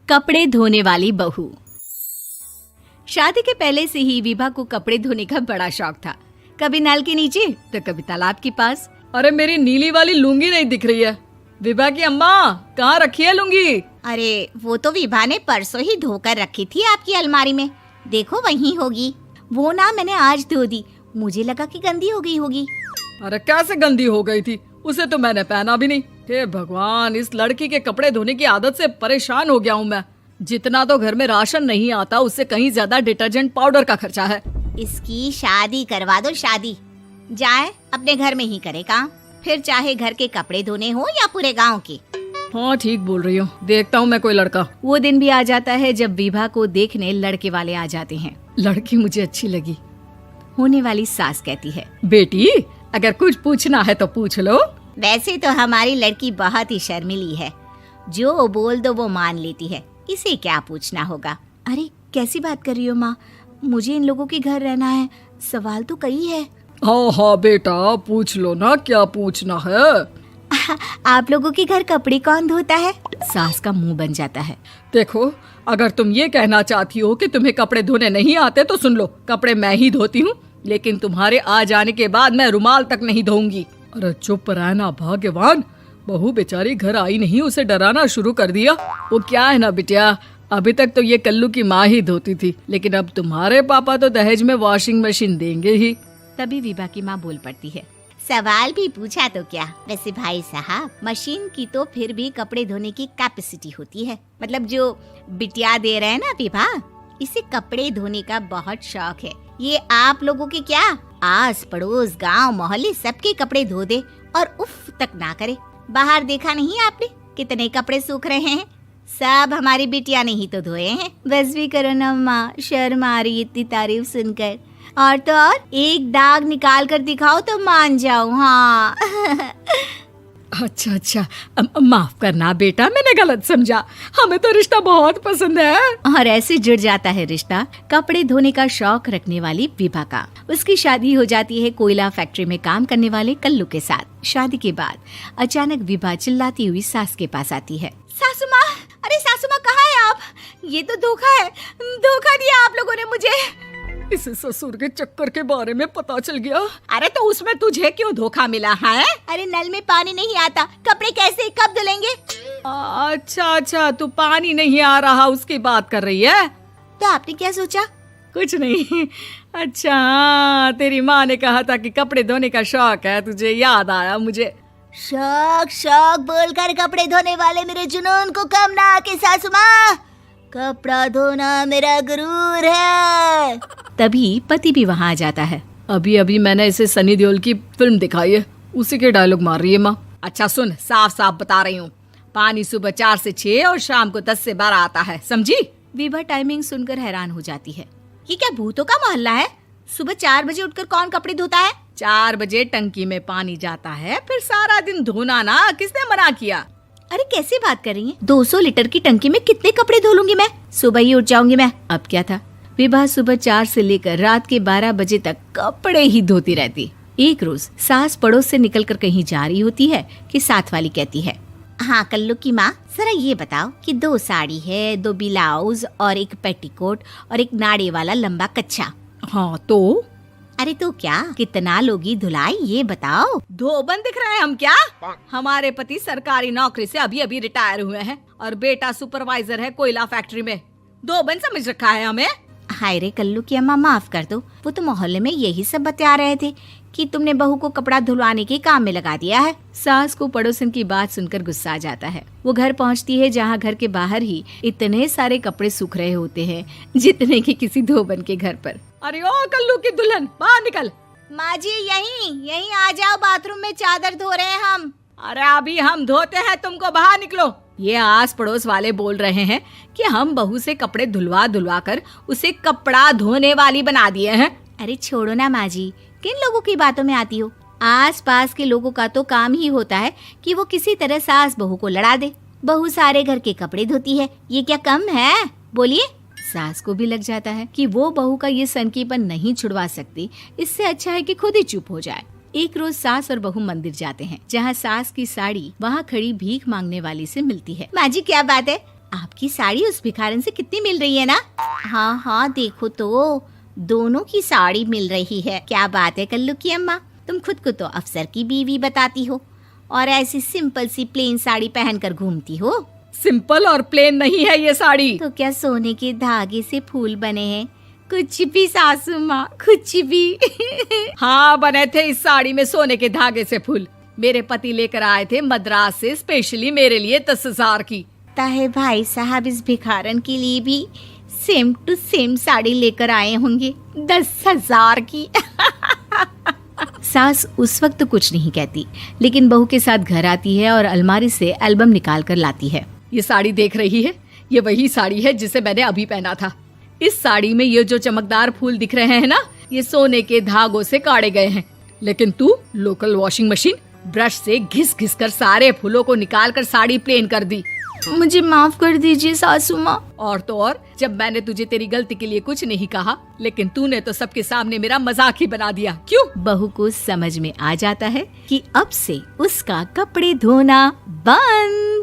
कपड़े धोने वाली बहू। शादी के पहले से ही विभा को कपड़े धोने का बड़ा शौक था। कभी नल के नीचे तो कभी तालाब के पास। अरे मेरी नीली वाली लुंगी नहीं दिख रही है। विभा की अम्मा, कहाँ रखी है लुंगी? अरे वो तो विभा ने परसों ही धोकर रखी थी आपकी अलमारी में, देखो वहीं होगी। वो ना मैंने आज धो दी, मुझे लगा कि गंदी हो गई होगी। अरे कैसे गंदी हो गई थी? उसे तो मैंने पहना भी नहीं। हे भगवान, इस लड़की के कपड़े धोने की आदत से परेशान हो गया हूँ मैं। जितना तो घर में राशन नहीं आता, उससे कहीं ज्यादा डिटर्जेंट पाउडर का खर्चा है। इसकी शादी करवा दो, शादी जाए अपने घर में ही करे काम, फिर चाहे घर के कपड़े धोने हो या पूरे गांव के। हाँ ठीक बोल रही हो, देखता हूँ मैं कोई लड़का। वो दिन भी आ जाता है जब विभा को देखने लड़के वाले आ जाते हैं। लड़की मुझे अच्छी लगी। होने वाली सास कहती है, बेटी अगर कुछ पूछना है तो पूछ लो। वैसे तो हमारी लड़की बहुत ही शर्मीली है, जो बोल दो वो मान लेती है, इसे क्या पूछना होगा। अरे कैसी बात कर रही हो माँ, मुझे इन लोगों के घर रहना है, सवाल तो कई है। हाँ हाँ बेटा, पूछ लो ना, क्या पूछना है। आप लोगों के घर कपड़े कौन धोता है? सास का मुंह बन जाता है। देखो, अगर तुम ये कहना चाहती हो कि तुम्हें कपड़े धोने नहीं आते तो सुन लो, कपड़े मैं ही धोती हूँ, लेकिन तुम्हारे आ जाने के बाद मैं रुमाल तक नहीं धोऊंगी। अरे चुप रहना भाग्यवान, बहू बेचारी घर आई नहीं, उसे डराना शुरू कर दिया। वो क्या है ना बिटिया, अभी तक तो ये कल्लू की माँ ही धोती थी, लेकिन अब तुम्हारे पापा तो दहेज में वॉशिंग मशीन देंगे ही। तभी विभा की माँ बोल पड़ती है, सवाल भी पूछा तो क्या। वैसे भाई साहब, मशीन की तो फिर भी कपड़े धोने की कैपेसिटी होती है। मतलब जो बिटिया दे रहे हैं ना विभा, इसे कपड़े धोने का बहुत शौक है। ये आप लोगों के क्या, आस पड़ोस गांव मोहल्ले सबके कपड़े धो दे और उफ तक ना करे। बाहर देखा नहीं आपने कितने कपड़े सूख रहे हैं? सब हमारी बिटिया ने ही तो धोए हैं। बस भी करो ना माँ, शर्म आ रही इतनी तारीफ सुनकर। और तो और एक दाग निकाल कर दिखाओ तो मान जाओ। हाँ अच्छा, माफ करना बेटा, मैंने गलत समझा। हमें तो रिश्ता बहुत पसंद है। और ऐसे जुड़ जाता है रिश्ता कपड़े धोने का शौक रखने वाली विभा का। उसकी शादी हो जाती है कोयला फैक्ट्री में काम करने वाले कल्लू के साथ। शादी के बाद अचानक विभा चिल्लाती हुई सास के पास आती है। सासू माँ, अरे सासू माँ कहाँ है आप? ये तो धोखा है, धोखा दिया आप लोगों ने मुझे। इसे ससुर के चक्कर के बारे में पता चल गया। अरे तो उसमें तुझे क्यों धोखा मिला है? अरे नल में पानी नहीं आता, कपड़े कैसे कब धुलेंगे? अच्छा, तू पानी नहीं आ रहा उसकी बात कर रही है। तो आपने क्या सोचा? कुछ नहीं। अच्छा, तेरी माँ ने कहा था कि कपड़े धोने का शौक है तुझे, याद आया मुझे। शौक बोलकर कपड़े धोने वाले मेरे जुनून को कम ना आके सासू माँ, कपड़ा धोना मेरा गुरूर है। तभी पति भी वहाँ आ जाता है। अभी मैंने इसे सनी देओल की फिल्म दिखाई है, उसी के डायलॉग मार रही है माँ। अच्छा सुन, साफ बता रही हूँ, पानी सुबह 4 से 6 और शाम को 10 से 12 आता है, समझी? विभा टाइमिंग सुनकर हैरान हो जाती है। ये क्या भूतों का मोहल्ला है? सुबह 4 बजे उठकर कौन कपड़े धोता है? 4 बजे टंकी में पानी जाता है, फिर सारा दिन धोना ना, किसने मना किया? अरे कैसी बात कर रही हैं? 200 लीटर की टंकी में कितने कपड़े धो लूंगी मैं? सुबह ही उठ जाऊंगी मैं। अब क्या था, विभा सुबह 4 से लेकर रात के 12 बजे तक कपड़े ही धोती रहती। एक रोज सास पड़ोस से निकलकर कहीं जा रही होती है कि साथ वाली कहती है, हाँ कल्लू की माँ, जरा ये बताओ कि 2 साड़ी है, 2 ब्लाउज और एक पेटीकोट और एक नाड़े वाला लंबा कच्छा। हाँ तो? अरे तो क्या, कितना लोगी धुलाई ये बताओ। धोबन दिख रहे हैं हम क्या? हमारे पति सरकारी नौकरी से अभी रिटायर हुए हैं और बेटा सुपरवाइजर है कोयला फैक्ट्री में। धोबन समझ रखा है हमें। हाय रे कल्लू की अम्मा, माफ कर दो, वो तो मोहल्ले में यही सब बता रहे थे कि तुमने बहू को कपड़ा धुलवाने के काम में लगा दिया है। सास को पड़ोसन की बात सुनकर गुस्सा आ जाता है। वो घर पहुंचती है जहां घर के बाहर ही इतने सारे कपड़े सूख रहे होते हैं जितने कि किसी धोबन के घर पर। अरे ओ कल्लू की दुल्हन, बाहर निकल। माँ जी यहीं आ जाओ, बाथरूम में चादर धो रहे हैं हम। अरे अभी हम धोते हैं, तुमको बाहर निकलो। ये आस पड़ोस वाले बोल रहे हैं कि हम बहू से कपड़े धुलवा कर उसे कपड़ा धोने वाली बना दिए हैं। अरे छोड़ो ना माँ जी, किन लोगों की बातों में आती हो? आस पास के लोगों का तो काम ही होता है कि वो किसी तरह सास बहू को लड़ा दे। बहू सारे घर के कपड़े धोती है, ये क्या कम है? बोलिए। सास को भी लग जाता है कि वो बहू का ये सनकीपन नहीं छुड़वा सकती, इससे अच्छा है कि खुद ही चुप हो जाए। एक रोज सास और बहू मंदिर जाते हैं, जहाँ सास की साड़ी वहाँ खड़ी भीख मांगने वाली से मिलती है। माँ जी क्या बात है, आपकी साड़ी उस भिखारन से कितनी मिल रही है ना? हाँ हाँ देखो तो, दोनों की साड़ी मिल रही है। क्या बात है कल्लू की अम्मा, तुम खुद को तो अफसर की बीवी बताती हो और ऐसी सिंपल सी प्लेन साड़ी पहनकर घूमती हो। सिंपल और प्लेन नहीं है ये साड़ी। तो क्या सोने के धागे से फूल बने हैं? कुछ भी सासू माँ, कुछ भी। हाँ बने थे इस साड़ी में सोने के धागे से फूल। मेरे पति लेकर आए थे मद्रास से स्पेशली मेरे लिए 10,000 की। ताहे भाई साहब इस भिखारन के लिए भी सेम टू सेम साड़ी लेकर आए होंगे 10,000 की। सास उस वक्त तो कुछ नहीं कहती, लेकिन बहू के साथ घर आती है और अलमारी से एल्बम निकाल कर लाती है। ये साड़ी देख रही है, ये वही साड़ी है जिसे मैंने अभी पहना था। इस साड़ी में ये जो चमकदार फूल दिख रहे हैं ना, ये सोने के धागों से काढ़े गए हैं। लेकिन तू लोकल वॉशिंग मशीन ब्रश से घिस घिस कर सारे फूलों को निकाल कर साड़ी प्लेन कर दी। मुझे माफ कर दीजिए सासू माँ। और तो और, जब मैंने तुझे तेरी गलती के लिए कुछ नहीं कहा, लेकिन तूने तो सबके सामने मेरा मजाक ही बना दिया। क्यों? बहू को समझ में आ जाता है कि अब से उसका कपड़े धोना बंद।